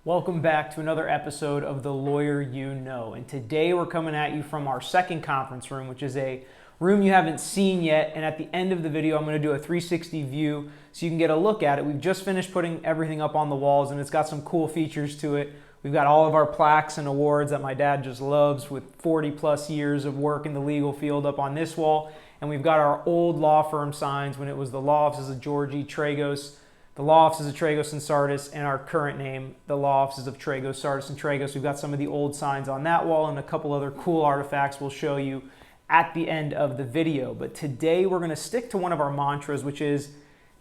Welcome back to another episode of The Lawyer You Know. And today we're coming at you from our second conference room, which is a room you haven't seen yet. And at the end of the video, I'm going to do a 360 view so you can get a look at it. We've just finished putting everything up on the walls and it's got some cool features to it. We've got all of our plaques and awards that my dad just loves with 40 plus years of work in the legal field up on this wall. And we've got our old law firm signs when it was the law offices of George E. Tragos, the law offices of Tragos and Sartes, and our current name, the law offices of Tragos, Sartes, and Tragos. We've got some of the old signs on that wall and a couple other cool artifacts we'll show you at the end of the video. But today we're going to stick to one of our mantras, which is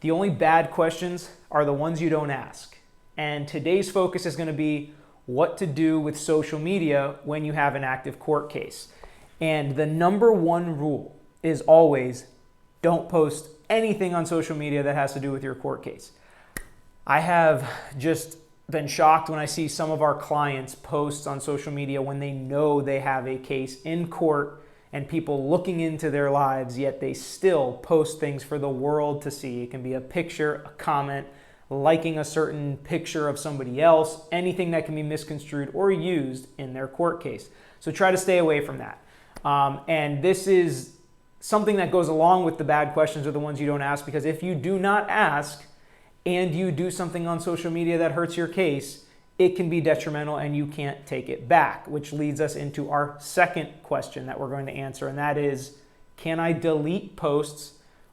the only bad questions are the ones you don't ask. And today's focus is going to be what to do with social media when you have an active court case. And the number one rule is always don't post anything on social media that has to do with your court case. I have just been shocked when I see some of our clients post on social media when they know they have a case in court and people looking into their lives, yet they still post things for the world to see. It can be a picture, a comment, liking a certain picture of somebody else, anything that can be misconstrued or used in their court case. So try to stay away from that. And this is something that goes along with the bad questions are the ones you don't ask, because if you do not ask and you do something on social media that hurts your case, it can be detrimental and you can't take it back, which leads us into our second question that we're going to answer, and that is, can I delete posts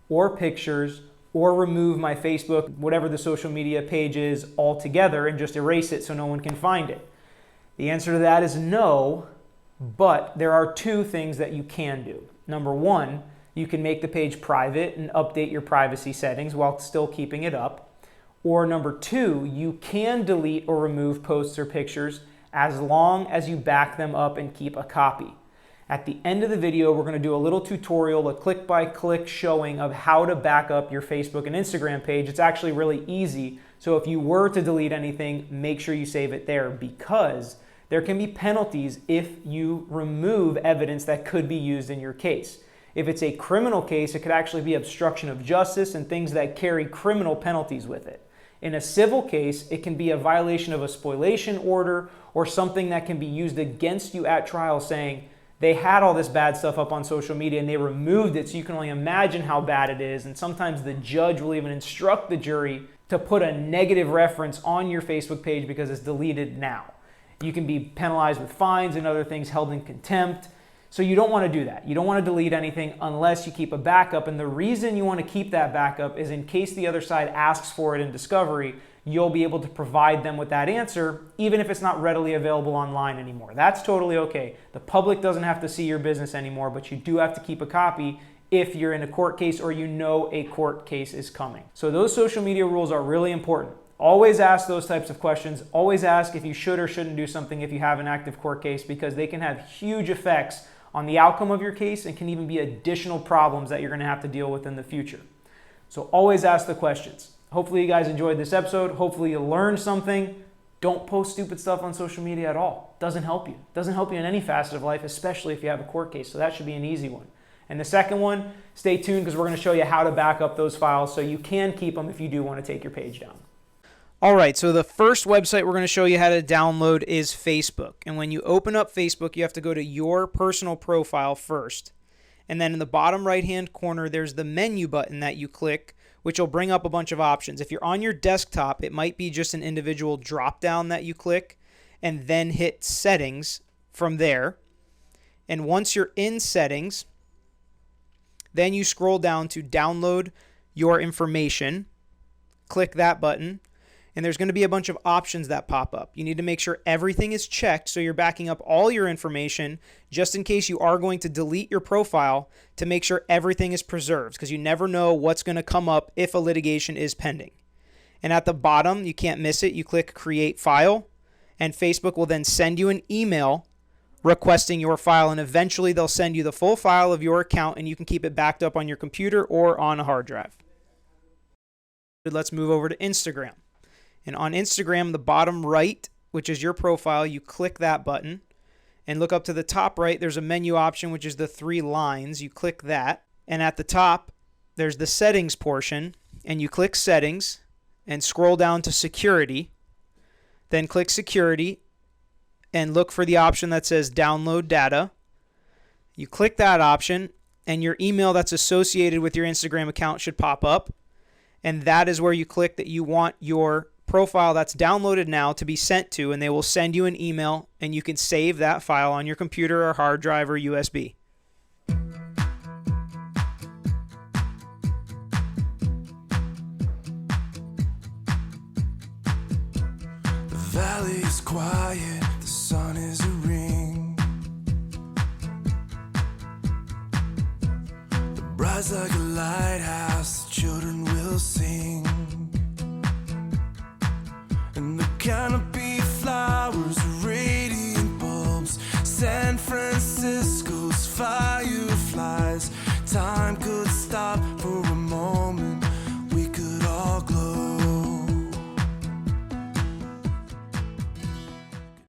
or pictures or remove my Facebook, whatever the social media page is, altogether and just erase it so no one can find it? The answer to that is no, but there are two things that you can do. Number one, you can make the page private and update your privacy settings while still keeping it up. Or number two, you can delete or remove posts or pictures as long as you back them up and keep a copy. At the end of the video, we're going to do a little tutorial, a click-by-click showing of how to back up your Facebook and Instagram page. It's actually really easy. So if you were to delete anything, make sure you save it there, because there can be penalties if you remove evidence that could be used in your case. If it's a criminal case, it could actually be obstruction of justice and things that carry criminal penalties with it. In a civil case, it can be a violation of a spoliation order or something that can be used against you at trial, saying they had all this bad stuff up on social media and they removed it, so you can only imagine how bad it is. And sometimes the judge will even instruct the jury to put a negative reference on your Facebook page because it's deleted now. You can be penalized with fines and other things, held in contempt. So you don't want to do that. You don't want to delete anything unless you keep a backup. And the reason you want to keep that backup is in case the other side asks for it in discovery, you'll be able to provide them with that answer, even if it's not readily available online anymore. That's totally okay. The public doesn't have to see your business anymore, but you do have to keep a copy if you're in a court case or you know a court case is coming. So those social media rules are really important. Always ask those types of questions. Always ask if you should or shouldn't do something if you have an active court case, because they can have huge effects on the outcome of your case and can even be additional problems that you're going to have to deal with in the future. So always ask the questions. Hopefully you guys enjoyed this episode. Hopefully you learned something. Don't post stupid stuff on social media at all. Doesn't help you. Doesn't help you in any facet of life, especially if you have a court case. So that should be an easy one. And the second one, stay tuned, because we're going to show you how to back up those files so you can keep them if you do want to take your page down. All right, so the first website we're going to show you how to download is Facebook. And when you open up Facebook, you have to go to your personal profile first. And then in the bottom right-hand corner, there's the menu button that you click, which will bring up a bunch of options. If you're on your desktop, it might be just an individual drop-down that you click and then hit Settings from there. And once you're in Settings, then you scroll down to Download Your Information. Click that button. And there's going to be a bunch of options that pop up. You need to make sure everything is checked so you're backing up all your information just in case you are going to delete your profile, to make sure everything is preserved, because you never know what's going to come up if a litigation is pending. And at the bottom, you can't miss it, you click Create File, and Facebook will then send you an email requesting your file, and eventually they'll send you the full file of your account and you can keep it backed up on your computer or on a hard drive. Let's move over to Instagram. And on Instagram, the bottom right, which is your profile, you click that button. And look up to the top right, there's a menu option, which is the 3 lines. You click that. And at the top, there's the settings portion. And you click settings and scroll down to security. then click Security and look for the option that says Download Data. You click that option, and your email that's associated with your Instagram account should pop up. And that is where you click that you want your profile that's downloaded now to be sent to, and they will send you an email, and you can save that file on your computer or hard drive or USB. The valley is quiet, the sun is a ring. The bride's like a lighthouse, the children will sing. And the canopy flowers, radiant bulbs, San Francisco's fireflies. Time could